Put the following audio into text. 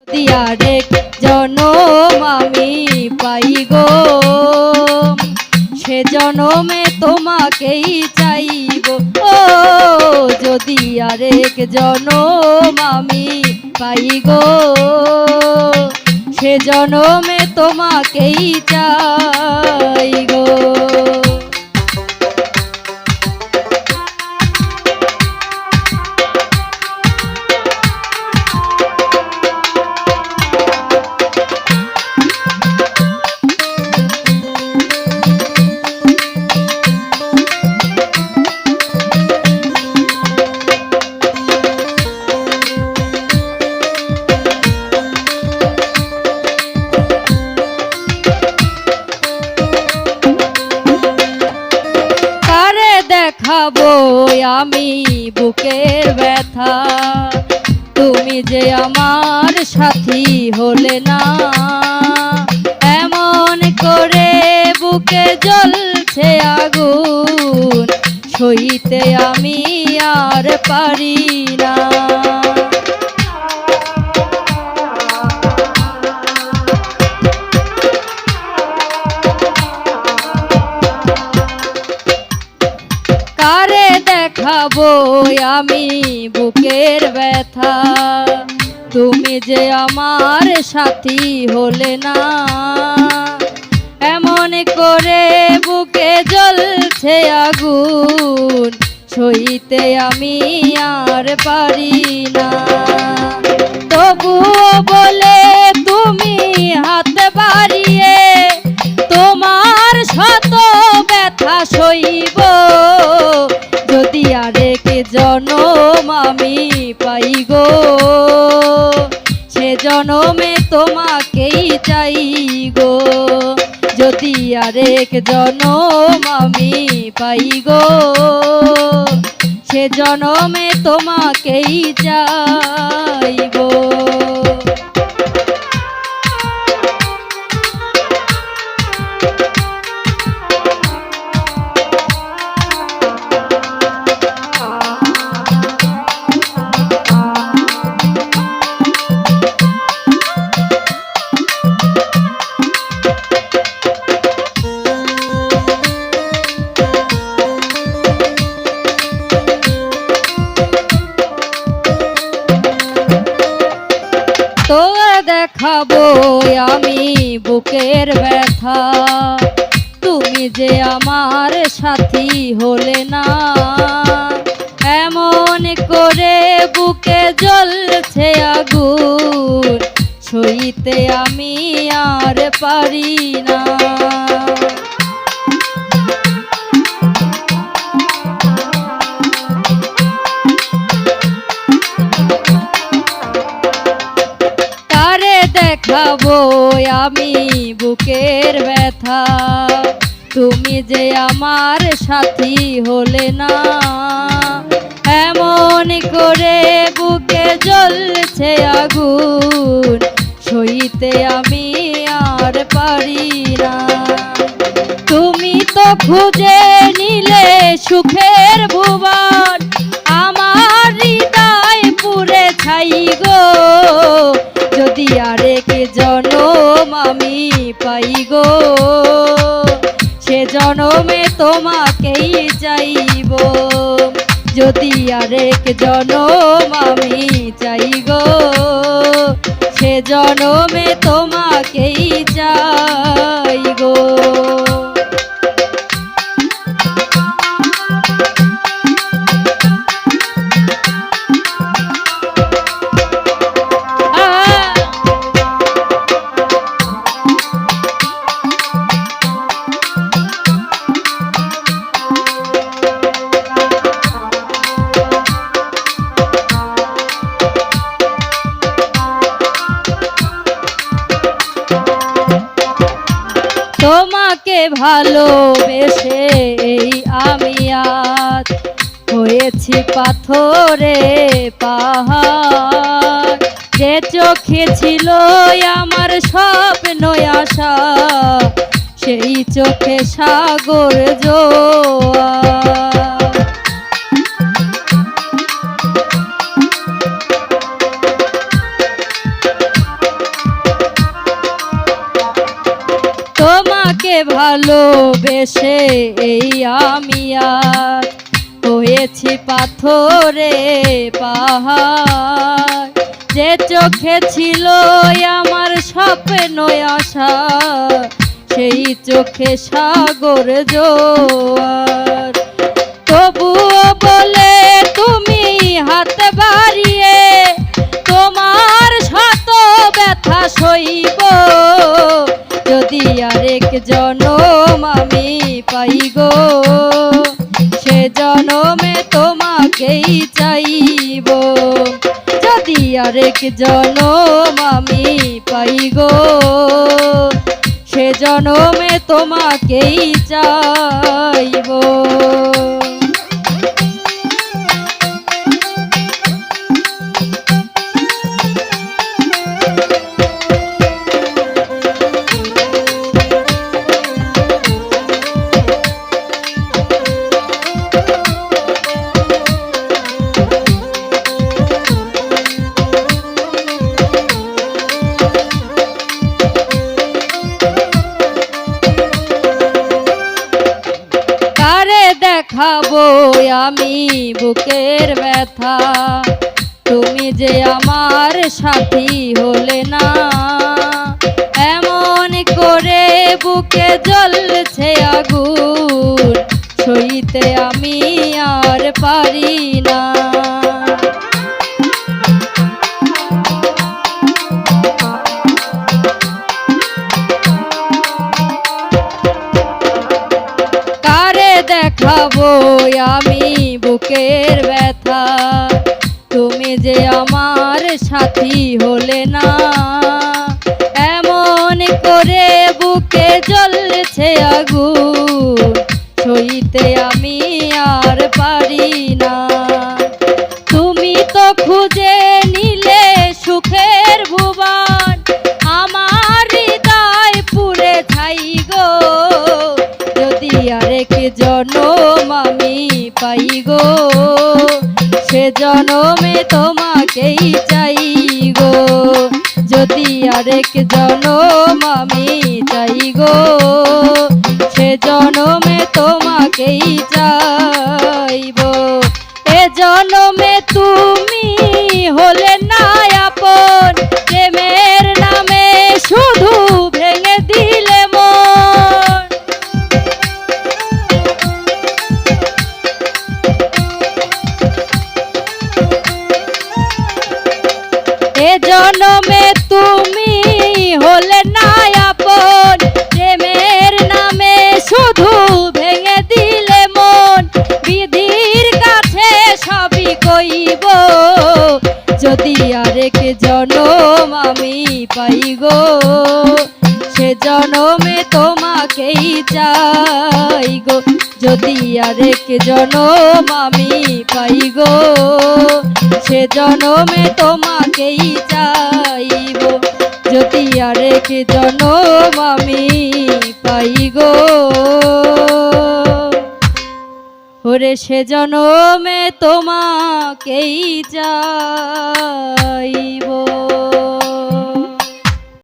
দিয়ারেক জনম আমি পাই গো, সে জনমে তোমাকেই চাইব। ও যদি আরেক জনম আমি পাই গো, সে জনমে তোমাকেই চাই গো। দেখাবো আমি বুকের ব্যথা, তুমি যে আমার সাথী হলে না। এমন করে বুকে জ্বলছে আগুন, সইতে আমি আর পারি না। কারে দেখাবো আমি বুকের ব্যথা, তুমি যে আমার সাথী হলে না। এমন করে বুকে জ্বলছে আগুন, সইতে আমি আর পারি না। তবুও বলে তুমি হাত বাড়িয়ে তোমার শত ব্যথা সইব, যদি আরেক জনম আমি পাই গো, সে জনমে তোমাকেই চাই গো। যদি আরেক জনম আমি পাই গো, সে জনমে তোমাকেই চাইব। তো দেখাবো আমি বুকের ব্যথা, তুমি যে আমার সাথী হলে না। এমন করে বুকে জ্বলছে আগুন, সইতে আমি আর পারি না। দেখাবো আমি বুকের ব্যথা, তুমি যে আমার সাথী হলে না। এমন করে বুকে জ্বলছে আগুন, সইতে আমি আর পারি না। তুমি তো খুঁজে নিলে সুখের ভুবন, আমার হৃদয় পুরে ছাই গো। যদি আরেক জনম আমি পাই গো, সে জনমে তোমাকেই চাইব। যদি আরেক জনম আমি চাই গো, সে জনমে তোমাকেই চাই গো। তোমাকে ভালোবেসে এই আমি আজ হয়েছি পাথরে পাহাড়। যে চোখে ছিল আমার স্বপ্ন আশা, সেই চোখে সাগর জোয়ার। ভালোবেসে এই আমি আর হয়েছি পাথরে পাহাড়। যে চোখে ছিল আমার স্বপ্ন আশা, সেই চোখে সাগর জোয়ার। তবুও বলে তুমি হাত বাড়িয়ে তোমার শত ব্যথা সইব, যদি আরেক জনম আমি পাই গো, সে জনমে তোমাকেই চাইব। যদি আরেক জনম আমি পাই গো, সে জনমে তোমাকেই চাইব। দেখাবো আমি বুকের ব্যথা, তুমি যে আমার সাথী হলে না। এমন করে বুকে জ্বলছে আগুন, সইতে আমি আর পারি না। দেখাবো আমি বুকের ব্যথা, তুমি যে আমার সাথী হলে না। এমন করে বুকে জ্বলছে আগুন, সইতে আমি আর পারি না। তুমি তো খুঁজে নিলে সুখের ভুবন, আমার হৃদয় পুড়ে ছাই গো, যদি আরেক জনম আমি পাই গো, সে জনমে তোমাকেই চাই গো। যদি আরেক জনম আমি চাই গো, সে জনমে তোমাকেই চাইব। এ জনমে তুমি হলে না আপন, প্রেমের নামে শুধু ভেঙে দিলে মন। এ জনমে তুমি হলে না আপন, প্রেমের নামে শুধু ভেঙে দিলে মন। বিধির কাছে সবই কইব, যদি আরেক জনম আমি পাই গো, সে জনমে তোমাকেই চাই গো। যদি আরেক জনম আমি পাই গো, সে জনমে তোমাকেই চাইব। যদি আরেক জনম আমি পাই গো, ওরে সে জনমে তোমাকেই চাইব।